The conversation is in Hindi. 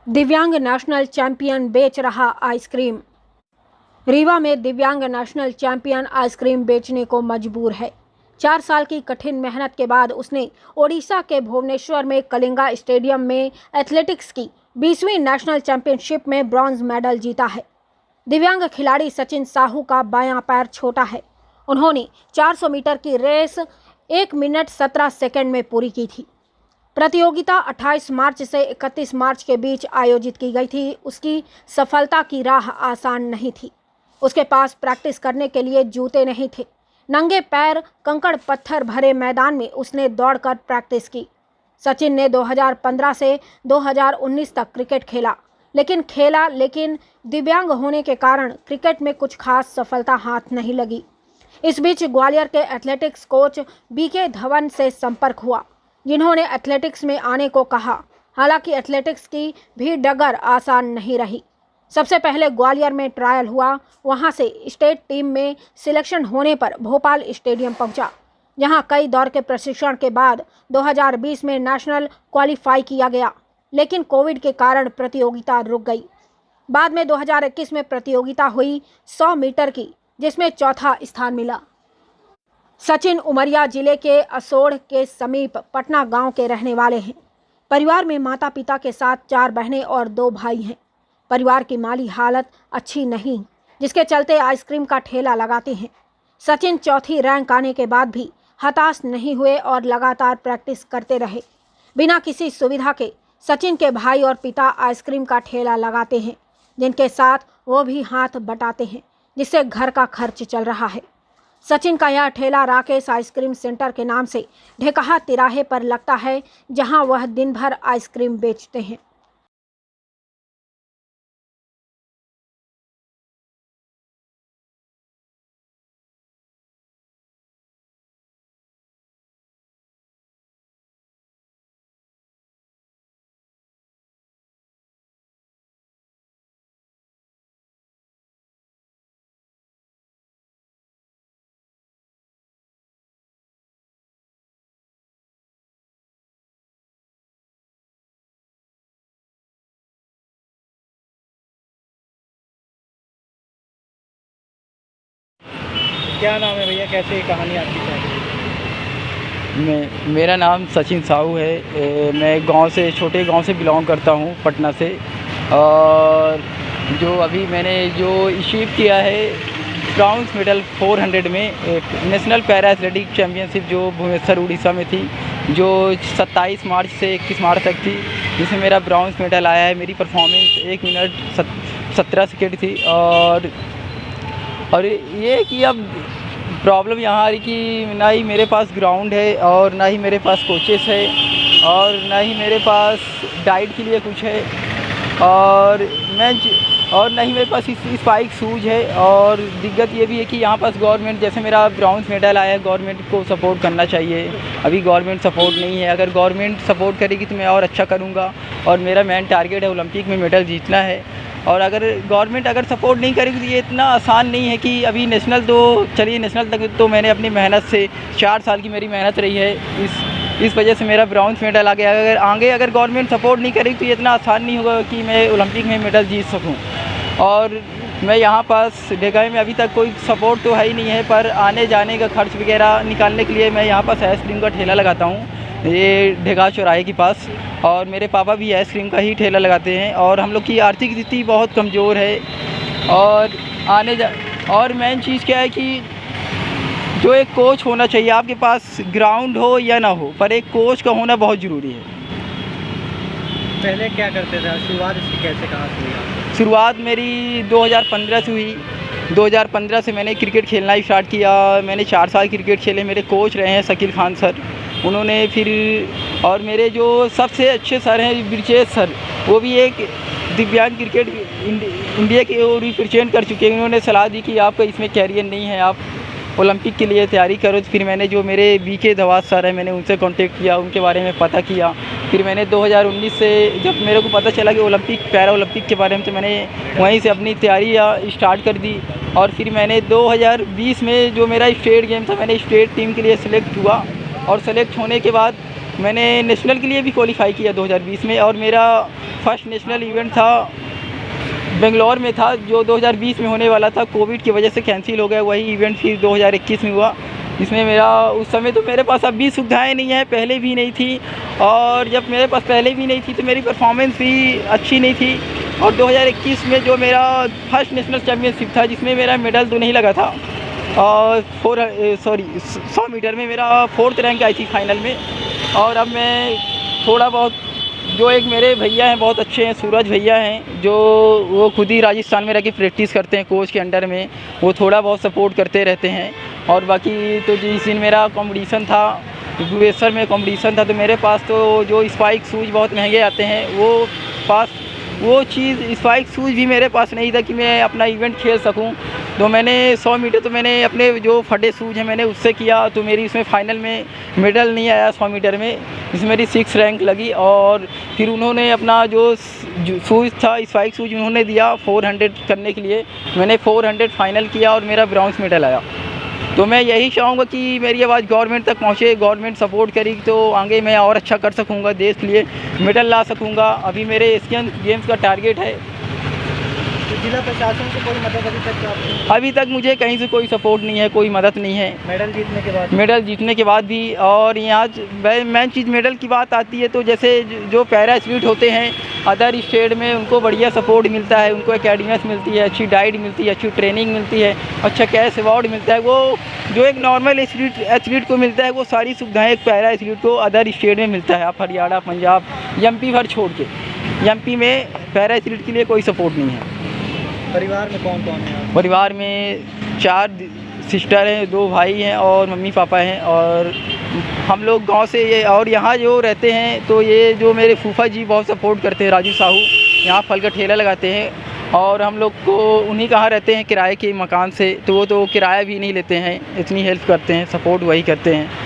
दिव्यांग नेशनल चैंपियन बेच रहा आइसक्रीम। रीवा में दिव्यांग नेशनल चैंपियन आइसक्रीम बेचने को मजबूर है। 4 साल की कठिन मेहनत के बाद उसने ओडिशा के भुवनेश्वर में कलिंगा स्टेडियम में एथलेटिक्स की 20वीं नेशनल चैंपियनशिप में ब्रॉन्ज मेडल जीता है। दिव्यांग खिलाड़ी सचिन साहू का बायां पैर छोटा है। उन्होंने 400 मीटर की रेस 1 मिनट 17 सेकंड में पूरी की थी। प्रतियोगिता 28 मार्च से 31 मार्च के बीच आयोजित की गई थी। उसकी सफलता की राह आसान नहीं थी। उसके पास प्रैक्टिस करने के लिए जूते नहीं थे। नंगे पैर कंकड़ पत्थर भरे मैदान में उसने दौड़कर प्रैक्टिस की। सचिन ने 2015 से 2019 तक क्रिकेट खेला, लेकिन दिव्यांग होने के कारण क्रिकेट में कुछ खास सफलता हाथ नहीं लगी। इस बीच ग्वालियर के एथलेटिक्स कोच बीके धवन से संपर्क हुआ, जिन्होंने एथलेटिक्स में आने को कहा। हालांकि एथलेटिक्स की भी डगर आसान नहीं रही। सबसे पहले ग्वालियर में ट्रायल हुआ, वहां से स्टेट टीम में सिलेक्शन होने पर भोपाल स्टेडियम पहुंचा, जहां कई दौर के प्रशिक्षण के बाद 2020 में नेशनल क्वालिफाई किया गया, लेकिन कोविड के कारण प्रतियोगिता रुक गई। बाद में 2021 में प्रतियोगिता हुई 100 मीटर की, जिसमें चौथा स्थान मिला। सचिन उमरिया जिले के असोड़ के समीप पटना गांव के रहने वाले हैं। परिवार में माता पिता के साथ 4 बहनें और 2 भाई हैं। परिवार की माली हालत अच्छी नहीं, जिसके चलते आइसक्रीम का ठेला लगाते हैं। सचिन चौथी रैंक आने के बाद भी हताश नहीं हुए और लगातार प्रैक्टिस करते रहे। बिना किसी सुविधा के सचिन के भाई और पिता आइसक्रीम का ठेला लगाते हैं, जिनके साथ वो भी हाथ बटाते हैं, जिससे घर का खर्च चल रहा है। सचिन का यह ठेला राकेश आइसक्रीम सेंटर के नाम से ढेकहा तिराहे पर लगता है, जहां वह दिन भर आइसक्रीम बेचते हैं। क्या नाम है भैया, कैसे कहानी आपकी चल रही? मेरा नाम सचिन साहू है। मैं गांव से, छोटे गांव से बिलोंग करता हूं, पटना से। और जो अभी मैंने जो अचीव किया है ब्रॉन्ज मेडल 400 में एक नेशनल पैरा एथलेटिक चैम्पियनशिप जो भुवनेश्वर उड़ीसा में थी, जो 27 मार्च से 21 मार्च तक थी, जिसमें मेरा ब्रॉन्ज मेडल आया है। मेरी परफॉर्मेंस 1 मिनट 17 सेकेंड थी। और ये कि अब प्रॉब्लम यहाँ आ रही कि ना ही मेरे पास ग्राउंड है, और ना ही मेरे पास कोचेस है, और ना ही मेरे पास डाइट के लिए कुछ है, और ना ही मेरे पास स्पाइक शूज़ है। और दिक्कत ये भी है कि यहाँ पास गवर्नमेंट, जैसे मेरा ब्रॉन्ज मेडल आया है, गवर्नमेंट को सपोर्ट करना चाहिए। अभी गवर्नमेंट सपोर्ट नहीं है। अगर गवर्नमेंट सपोर्ट करेगी तो मैं और अच्छा करूँगा, और मेरा मेन टारगेट है ओलंपिक में मेडल जीतना है। और अगर गवर्नमेंट अगर सपोर्ट नहीं करेगी तो ये इतना आसान नहीं है कि अभी नेशनल, तो चलिए नेशनल तक तो मैंने अपनी मेहनत से 4 साल की मेरी मेहनत रही है, इस वजह से मेरा ब्रॉन्ज मेडल आ गया। अगर गवर्नमेंट सपोर्ट नहीं करेगी तो ये इतना आसान नहीं होगा कि मैं ओलंपिक में मेडल जीत सकूं। और मैं यहाँ पास ढेकाई में अभी तक कोई सपोर्ट तो है ही नहीं है, पर आने जाने का खर्च वगैरह निकालने के लिए मैं यहाँ पास आइसक्रीम का ठेला लगाता हूँ, ये ढेका चौराहे के पास। और मेरे पापा भी आइसक्रीम का ही ठेला लगाते हैं। और हम लोग की आर्थिक स्थिति बहुत कमज़ोर है। और मेन चीज़ क्या है कि जो एक कोच होना चाहिए, आपके पास ग्राउंड हो या ना हो, पर एक कोच का होना बहुत ज़रूरी है। पहले क्या करते थे, शुरुआत इसकी कैसे, कहाँ से हुई? शुरुआत मेरी 2015 से हुई। 2015 से मैंने क्रिकेट खेलना स्टार्ट किया। मैंने 4 साल क्रिकेट खेले। मेरे कोच रहे हैं शकील खान सर, उन्होंने फिर, और मेरे जो सबसे अच्छे सर हैं ब्रिजेश सर, वो भी एक दिव्यांग क्रिकेट इंडिया के वो रिप्रेजेंट कर चुके हैं। उन्होंने सलाह दी कि आपका इसमें कैरियर नहीं है, आप ओलंपिक के लिए तैयारी करो। तो फिर मैंने, जो मेरे बीके धवन सर हैं, मैंने उनसे कांटेक्ट किया, उनके बारे में पता किया। फिर मैंने 2019 से जब मेरे को पता चला कि ओलंपिक, पैरा ओलंपिक के बारे में, तो मैंने वहीं से अपनी तैयारी स्टार्ट कर दी। और फिर मैंने 2020 में जो मेरा स्टेट गेम था, मैंने स्टेट टीम के लिए सिलेक्ट हुआ। और सेलेक्ट होने के बाद मैंने नेशनल के लिए भी क्वालिफाई किया 2020 में, और मेरा फर्स्ट नेशनल इवेंट था बेंगलोर में था, जो 2020 में होने वाला था, कोविड की वजह से कैंसिल हो गया। वही इवेंट फिर 2021 में हुआ, जिसमें मेरा उस समय तो मेरे पास अब भी सुविधाएँ नहीं हैं, पहले भी नहीं थी, और जब मेरे पास पहले भी नहीं थी तो मेरी परफॉर्मेंस भी अच्छी नहीं थी। और 2021 में जो मेरा फर्स्ट नेशनल चैम्पियनशिप था, जिसमें मेरा मेडल तो नहीं लगा था, और 100 मीटर में मेरा 4th रैंक आई थी फाइनल में। और अब मैं थोड़ा बहुत, जो एक मेरे भैया हैं बहुत अच्छे हैं, सूरज भैया हैं, जो वो खुद ही राजस्थान में रह के प्रैक्टिस करते हैं कोच के अंडर में, वो थोड़ा बहुत सपोर्ट करते रहते हैं। और बाकी तो जिस दिन मेरा कंपटीशन था, भुवनेश्वर में कंपटीशन था, तो मेरे पास तो जो स्पाइक शूज़ बहुत महंगे आते हैं, वो चीज़ स्पाइक शूज़ भी मेरे पास नहीं था कि मैं अपना इवेंट खेल सकूं। तो मैंने 100 मीटर तो मैंने अपने जो फटे शूज़ हैं मैंने उससे किया, तो मेरी इसमें फ़ाइनल में मेडल नहीं आया 100 मीटर में, इसमें मेरी 6 रैंक लगी। और फिर उन्होंने अपना जो शूज़ था, स्पाइक शूज़ उन्होंने दिया 400 करने के लिए, मैंने 400 फाइनल किया और मेरा ब्रॉन्ज़ मेडल आया। तो मैं यही चाहूँगा कि मेरी आवाज़ गवर्नमेंट तक पहुँचे, गवर्नमेंट सपोर्ट करेगी तो आगे मैं और अच्छा कर सकूँगा, देश के लिए मेडल ला सकूँगा। अभी मेरे एशियन गेम्स का टारगेट है। तो जिला प्रशासन से कोई मदद अभी तक मुझे कहीं से कोई सपोर्ट नहीं है, कोई मदद नहीं है। मेडल जीतने के बाद भी। और यहाँ मेन चीज़ मेडल की बात आती है, तो जैसे जो पैरा एथलीट होते हैं अदर स्टेट में, उनको बढ़िया सपोर्ट मिलता है, उनको एकेडमीज मिलती है, अच्छी डाइट मिलती है, अच्छी ट्रेनिंग मिलती है, अच्छा कैश अवार्ड मिलता है। वो जो एक नॉर्मल एथलीट को मिलता है, वो सारी सुविधाएँ एक पैरा एथलीट को अदर स्टेट में मिलता है। आप हरियाणा, पंजाब, एमपी भर छोड़ के, एमपी में पैरा एथलीट के लिए कोई सपोर्ट नहीं है। परिवार में कौन कौन है? परिवार में 4 सिस्टर हैं, 2 भाई हैं और मम्मी पापा हैं। और हम लोग गांव से ये, और यहाँ जो रहते हैं तो ये जो मेरे फूफा जी बहुत सपोर्ट करते हैं, राजू साहू, यहाँ फल का ठेला लगाते हैं, और हम लोग को उन्हीं कहाँ रहते हैं किराए के मकान से, तो वो तो किराया भी नहीं लेते हैं, इतनी हेल्प करते हैं, सपोर्ट वही करते हैं।